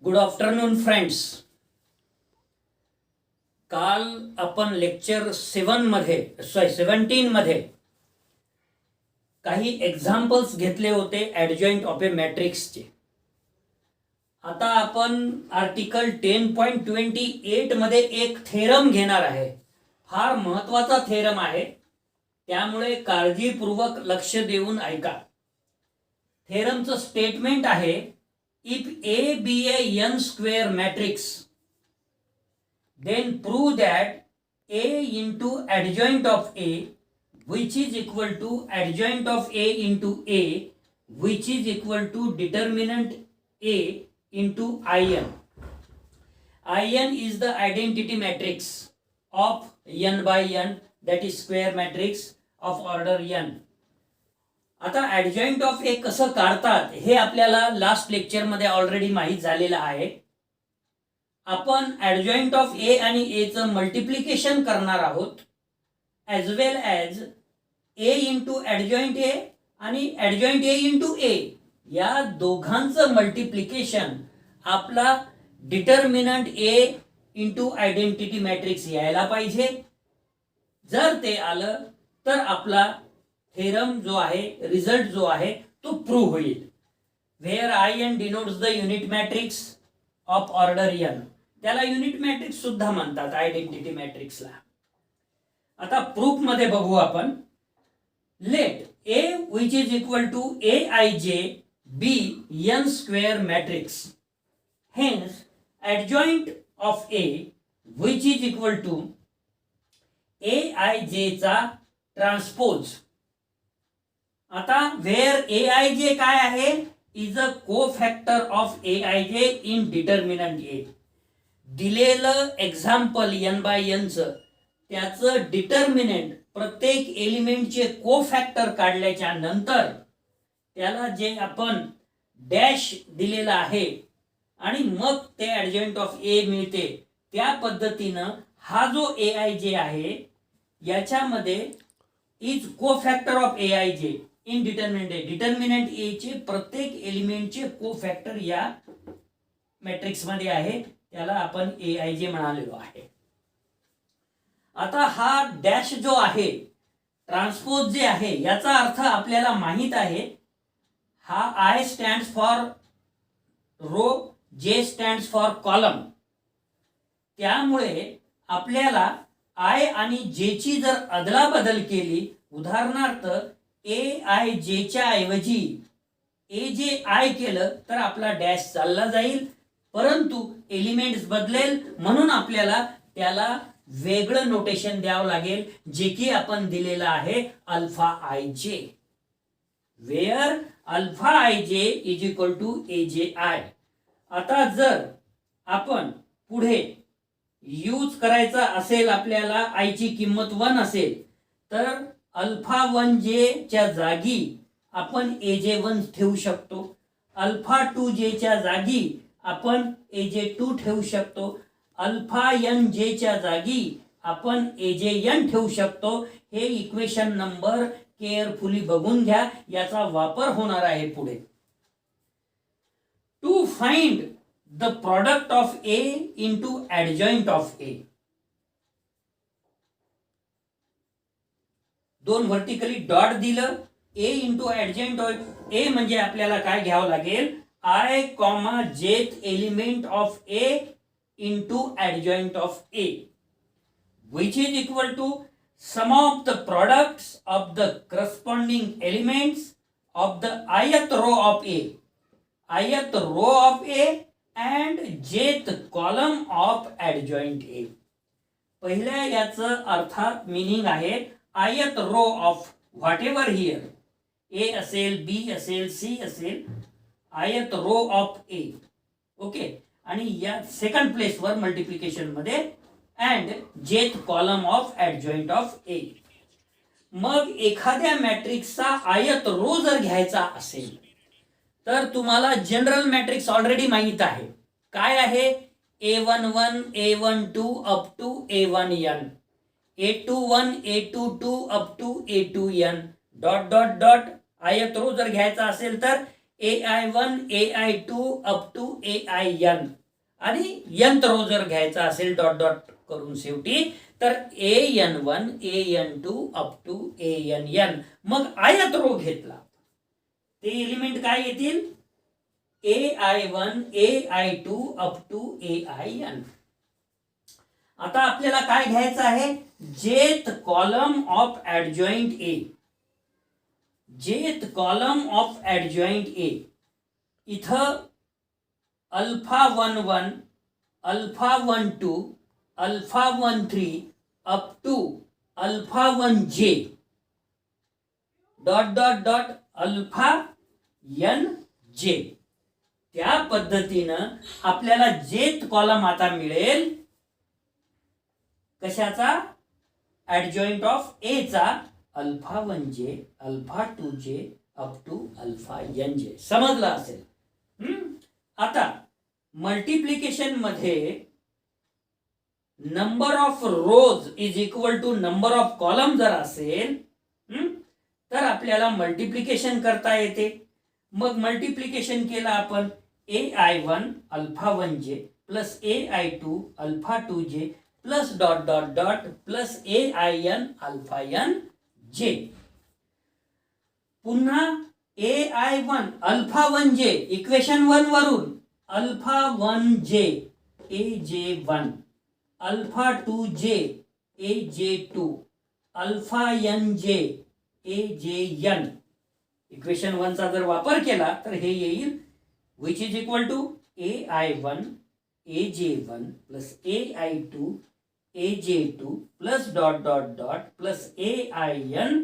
Good afternoon friends. काल आपण lecture 17 मध्ये काही एक्झाम्पल्स घेतले होते ॲडजॉइंट ऑफ ए मॅट्रिक्सचे. आता आपण आर्टिकल 10.28 मध्ये एक थेरम घेणार आहे. फार महत्वाचा थेरम आहे, त्यामुळे काळजीपूर्वक लक्ष देऊन ऐका. थेरमचं स्टेटमेंट आहे, if A be a n square matrix, then prove that A into adjoint of A, which is equal to adjoint of A into A, which is equal to determinant A into In. In is the identity matrix of n by n, that is square matrix of order n. आता ॲडजॉइंट of ए कसं काढतात हे आपल्याला last lecture मध्ये already माहीत झालेलं आहे. आपण ॲडजॉइंट ऑफ ए आणि ए चं मल्टिप्लिकेशन करणार आहोत, ॲज वेल ॲज ए इंटू ॲडजॉइंट ए आणि ॲडजॉइंट ए इंटू ए या दोघांचं मल्टिप्लिकेशन आपला determinant A into identity matrix यायला पाहिजे. जर ते आलं तर आपला थेरम जो आहे, रिझल्ट जो आहे तो प्रूव्ह होईल. Where I N denotes the unit matrix of order N, त्याला युनिट मॅट्रिक्स सुद्धा म्हणतात आयडेंटिटी मॅट्रिक्सला. आता प्रूफ मध्ये बघू आपण. Let A which is equal to A I J be N square matrix. Hence adjoint of A which is equal to A I J चा transpose. आता वेअर ए आय जे काय आहे, इज अ को factor of A I जे in determinant ए. दिलेलं example N bye एनचं त्याचं determinant प्रत्येक एलिमेंटचे को फॅक्टर काढल्याच्या नंतर त्याला जे आपण डॅश दिलेला आहे आणि मग ते ॲडजॉइंट ऑफ ए मिळते. त्या पद्धतीनं हा जो ए आय जे आहे याच्यामध्ये इज को फॅक्टर ऑफ ए आय जे इन डिटर्मिनंट ए. डिटर्मिनंट ए चे प्रत्येक एलिमेंटचे को फॅक्टर या मॅट्रिक्स मध्ये आहे, त्याला आपण ए आय जे म्हणालेलो आहे. आता हा डॅश जो आहे, ट्रान्सपोज जे आहे, याचा अर्थ आपल्याला माहित आहे. हा आय स्टँड्स फॉर रो, जे स्टँड्स फॉर कॉलम. त्यामुळे आपल्याला आय आणि जे ची जर अदलाबदल केली, उदाहरणार्थ ए आय जे च्या ऐवजी ए जे आय केलं तर आपला डॅश चालला जाईल, परंतु एलिमेंट्स बदलेल, म्हणून आपल्याला त्याला वेगळं नोटेशन द्यावं लागेल, जे की आपण दिलेलं आहे अल्फा आय जे. वेअर अल्फा आय जे इज इक्वल टू ए जे आय. आता जर आपण पुढे यूज करायचा असेल, आपल्याला आय ची किंमत 1 असेल तर अल्फा 1 जे च्या जागी आपण ए जे 1 ठेवू शकतो. अल्फा 2 जे च्या जागी आपण ए जे 2 ठेवू शकतो. अल्फा एन जे च्या जागी आपण ए जे एन ठेवू शकतो. हे इक्वेशन नंबर केअरफुली बघून घ्या, याचा वापर होणार आहे पुढे. To find the product of A into adjoint of A. दोन व्हर्टिकली डॉट दिलं, ए इंटू ॲडजॉइंट ऑफ ए म्हणजे आपल्याला काय घ्यावं लागेल, I comma jth element of A into adjoint of A, which is equal to sum of the products of the corresponding elements of the ith row of A. ith row of A and jth column of adjoint A. पहिल्या याचं अर्थात meaning आहे ith row of whatever here, A असेल, B असेल, C असेल, ith row of A. Okay. आणि या second प्लेसवर मल्टिप्लिकेशन मध्ये and jth column of adjoint of A. मग एखाद्या मॅट्रिक्सचा ith रो जर घ्यायचा असेल तर तुम्हाला जनरल मॅट्रिक्स ऑलरेडी माहित आहे. काय आहे, A11, A12 up to A1n, A21, A22 up to A2n dot dot dot. ith row जर घ्यायचा असेल तर AI1 AI2 up to AIN आणि nth रो जर घ्यायचा असेल डॉट डॉट करून शेवटी तर AN1 AN2 up to ANN. मग आयत रो घेतला ते एलिमेंट काय येतील AI1 AI2 up to AIN. आता आपल्याला काय घ्यायचं आहे जेथ कॉलम ऑफ ऍडजॉइंट ए. जेथ कॉलम ऑफ ऍडजॉइंट ए इथं α11 α12 α13 up to α1j dot dot dot αnj. त्या पद्धतीनं आपल्याला जेथ कॉलम आता मिळेल कशाचा ऍडजॉइंट ऑफ ए चा α1j α2j up to αnj. समजलं असेल. आता मल्टिप्लिकेशन मध्ये number of rows is equal to number of column जर असेल तर आपल्याला मल्टिप्लिकेशन करता येते. मग मल्टिप्लिकेशन केलं आपण AI1 α1j plus AI2 α2j plus dot dot dot plus AIN αnj. पुन्हा AI1 α1j इक्वेशन 1 वरून α1j AJ1 α2j AJ2 αnj AJN. Equation 1 चा जर वापर केला तर हे येईल which is equal to AI1 AJ1 plus AI2 AJ2 plus dot dot dot plus AIN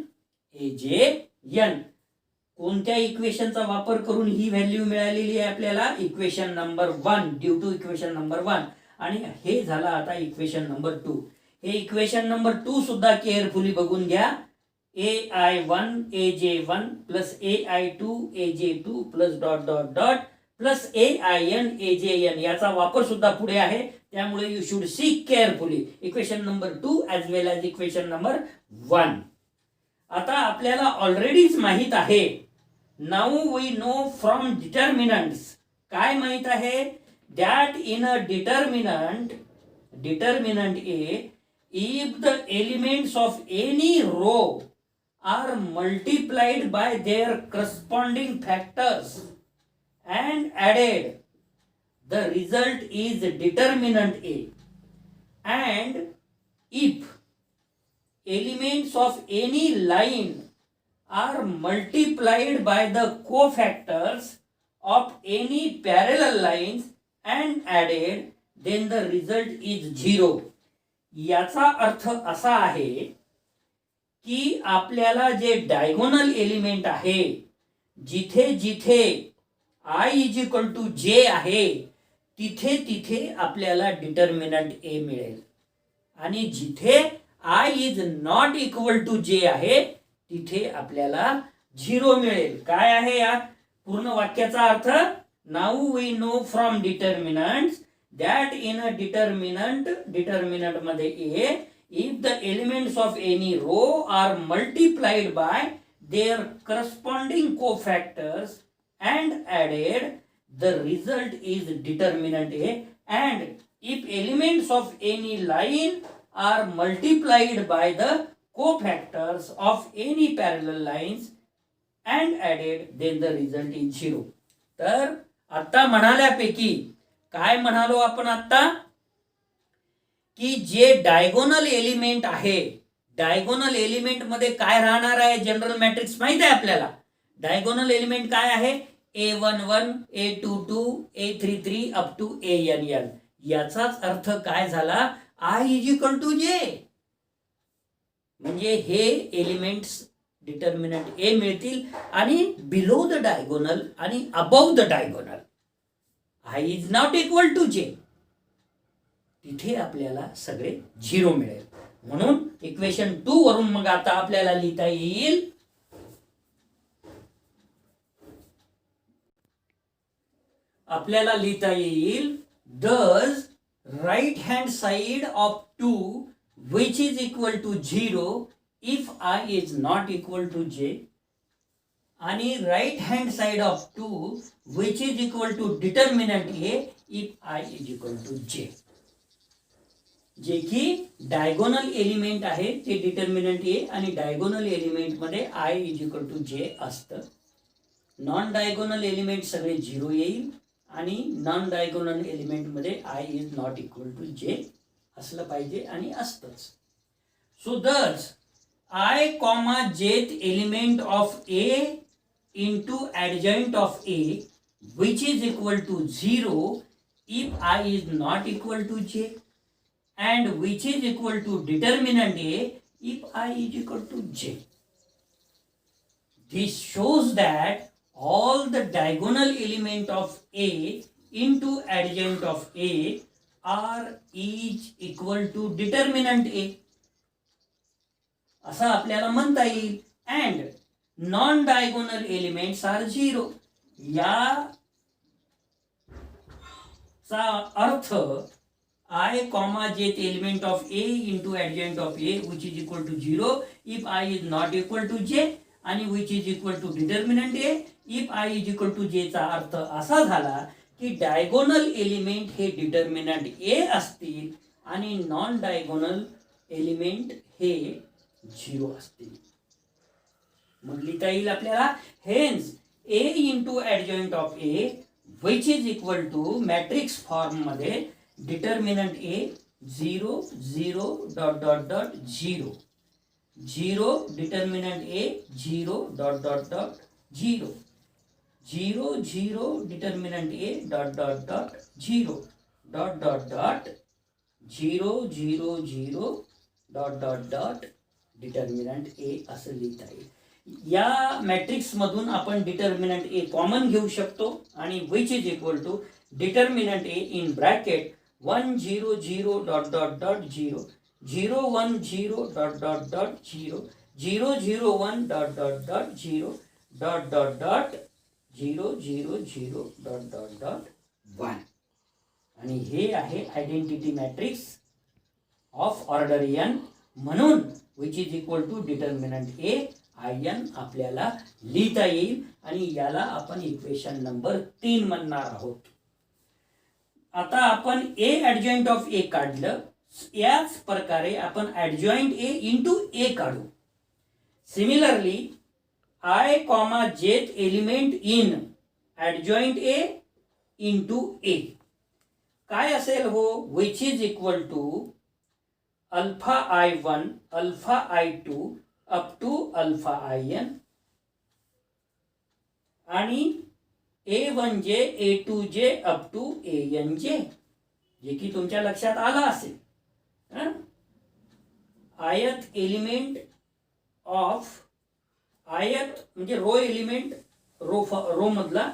AJN. कोणत्या इक्वेशनचा वापर करून ही व्हॅल्यू मिळालेली आहे आपल्याला equation number 1 due to equation number 1. आणि हे झालं आता इक्वेशन नंबर 2. हे इक्वेशन नंबर 2 सुद्धा केअरफुली बघून घ्या. AI1 AJ1 plus AI2 AJ2 plus dot dot dot plus AIN AJN याचा वापर सुद्धा पुढे आहे. त्यामुळे you should see carefully equation number 2 as well as equation number 1. आता आपल्याला ऑलरेडीच माहित आहे. Now we know from determinants. काय माहित आहे that in a determinant A if the elements of any row are multiplied by their corresponding factors and added, the result is determinant A. And if elements of any line are multiplied by the cofactors of any parallel lines and added, then the result is 0. याचा अर्थ असा आहे की आपल्याला जे diagonal element आहे जिथे जिथे I is equal to J आहे तिथे तिथे आपल्याला डिटर्मिनंट ए मिळेल. आणि जिथे I is not equal to J आहे तिथे आपल्याला 0 मिळेल. काय आहे या पूर्ण वाक्याचा अर्थ now we know from determinants that in a determinant मध्ये A if the elements of any row are multiplied by their corresponding cofactors and added, the result is determinant A. And if elements of any line are multiplied by the cofactors of any parallel lines and added, then the result is 0. तर आता म्हणाल्यापैकी काय म्हणालो आपण आता की जे diagonal element आहे diagonal element मध्ये काय राहणार आहे जनरल मॅट्रिक्स माहित आहे आपल्याला. डायगोनल एलिमेंट काय आहे A11 A22 A33 up to ANN. याचाच अर्थ काय झाला I इज इक्वल टू जे. म्हणजे हे एलिमेंट्स डिटर्मिनंट ए मिळतील आणि बिलो द डायगोनल आणि above the diagonal I is not equal to j. तिथे आपल्याला सगळे 0 मिळेल. म्हणून इक्वेशन 2 वरून मग आता आपल्याला लिहिता येईल thus right hand side of 2 which is equal to 0 if I is not equal to j आणि right hand side of 2 which is equal to determinant A if I is equal to J. जे की diagonal element आहे ते determinant A आणि diagonal element मध्ये I is equal to J असतं. Non diagonal element सगळे 0 येईल आणि नॉन डायगोनल एलिमेंट मध्ये I is not equal to J असलं पाहिजे आणि असतंच. So thus I comma jth element of A into adjoint of A which is equal to 0 if I is not equal to J and which is equal to determinant A if I is equal to J. This shows that all the diagonal element of A into adjoint of A are each equal to determinant A. असं आपल्याला म्हणता येईल. and non diagonal elements are 0. याचा अर्थ I comma jth element of A into adjoint of A which is equal to 0 if I is not equal to J आणि which is equal to determinant A if I is equal to J चा अर्थ असा झाला की diagonal element हे determinant A असतील आणि non diagonal element हे 0 असतील. मग लिहिता येईल आपल्याला hence A into adjoint of A which is equal to matrix form मध्ये determinant A 0 0 dot dot dot 0 0 determinant A 0 dot dot dot 0 0 0 determinant A dot dot dot 0 dot dot dot 0 0 0 dot dot dot determinant A असं लिहिता येईल. या matrix मधून आपण determinant ए common घेऊ शकतो आणि which is equal to determinant A in bracket 1 0 0 dot dot dot 0 0 1 0 dot dot dot 0 0 0 1 dot dot dot 0 dot dot dot 0 0 0 dot dot dot 1. आणि हे आहे identity matrix of order n. म्हणून which is equal to determinant A I n आपल्याला लिहिता येईल आणि याला आपण इक्वेशन नंबर 3 म्हणणार आहोत. आता आपण ए ऍडजॉइंट ऑफ ए काढलं. याच प्रकारे आपण ऍडजॉइंट ए इंटू ए काढू. Similarly I comma jth element in adjoint A into A काय असेल हो which is equal to alpha I1 alpha I2 up to alpha IN आणि A1J A2J up to ANJ जे की तुमच्या लक्षात आलं असेल. आयत एलिमेंट ऑफ आयत म्हणजे रो एलिमेंट रो मधला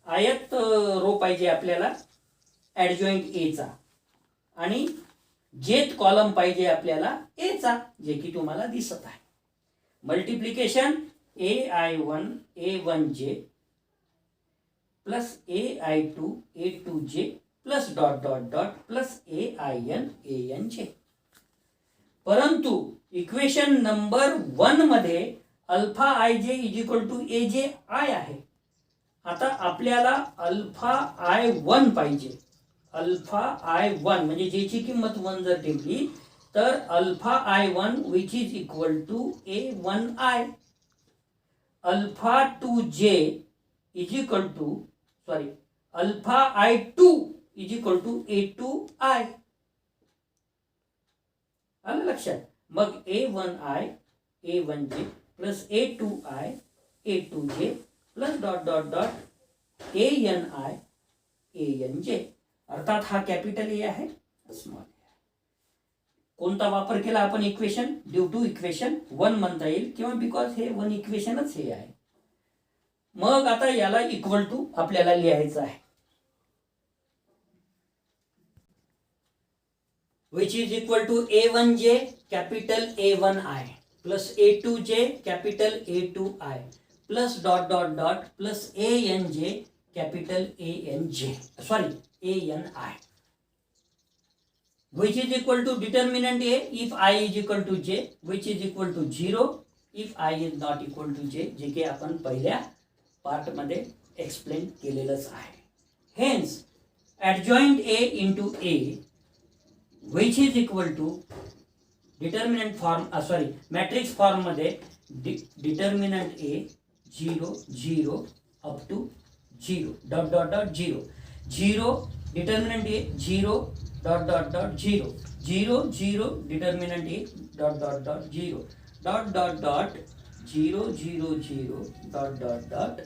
आयत रो पाहिजे आपल्याला ऍडजॉइंट ए चा आणि जेथ कॉलम पाहिजे आपल्याला ए चा जे की तुम्हाला दिसत आहे. Multiplication AI1 A1J plus AI2 A2J plus dot dot dot plus AIN ANJ. परंतु इक्वेशन नंबर 1 मध्ये alpha IJ is equal to AJ I आहे. आता आपल्याला अल्फा I1 पाहिजे. अल्फा I1 म्हणजे ज्याची किंमत 1 जर ठेवली तर alpha I1 which is equal to A1I. Alpha 2J is equal to alpha I2 is equal to A2I. आलं लक्षात. मग A1I A1J plus A2I A2J plus dot dot dot ANI ANJ. अर्थात हा कॅपिटल ए आहे स्मॉल ए. कोणता वापर केला आपण इक्वेशन ड्यू टू इक्वेशन 1 म्हणता येईल किंवा बिकॉज हे 1 इक्वेशनच हे आहे. मग आता याला इक्वल टू आपल्याला लिहायचं आहे. Which is equal to A1J capital A1I plus A2J capital A2I plus dot dot dot plus ANJ capital ANJ ANI which is equal to determinant A if I is equal to J which is equal to 0 if I is not equal to J, जे की आपण पहिल्या पार्टमध्ये explain केलेलंच आहे. Hence adjoint A into A which is equal to determinant form sorry matrix फॉर्ममध्ये determinant A 0 0 up to 0 dot dot dot 0 0 determinant A 0 dot dot dot 0 0 0 determinant A dot dot dot 0 dot dot dot 0 0 0 dot dot dot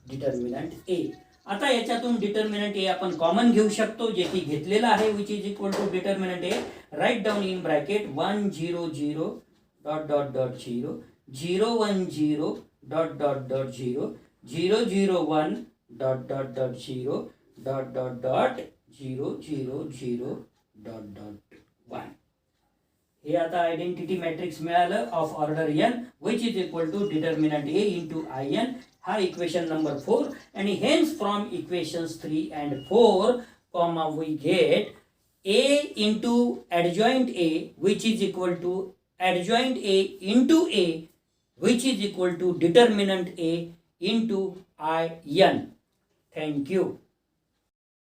determinant ए. आता याच्यातून determinant ए आपण common घेऊ शकतो, जे की घेतलेलं आहे, which is equal to determinant A write down in bracket 1 0 0 dot dot dot 0 0 1 0 dot dot dot 0 0 0 1 dot dot dot 0 dot dot dot 0 0 0 dot dot 1. हे आता आयडेंटिटी मॅट्रिक्स मिळालं of order N which is equal to determinant A into I N. हा equation number 4. आणि hence from equations 3 and 4 comma we get a into adjoint a which is equal to adjoint a into a which is equal to determinant a into I n. Thank you.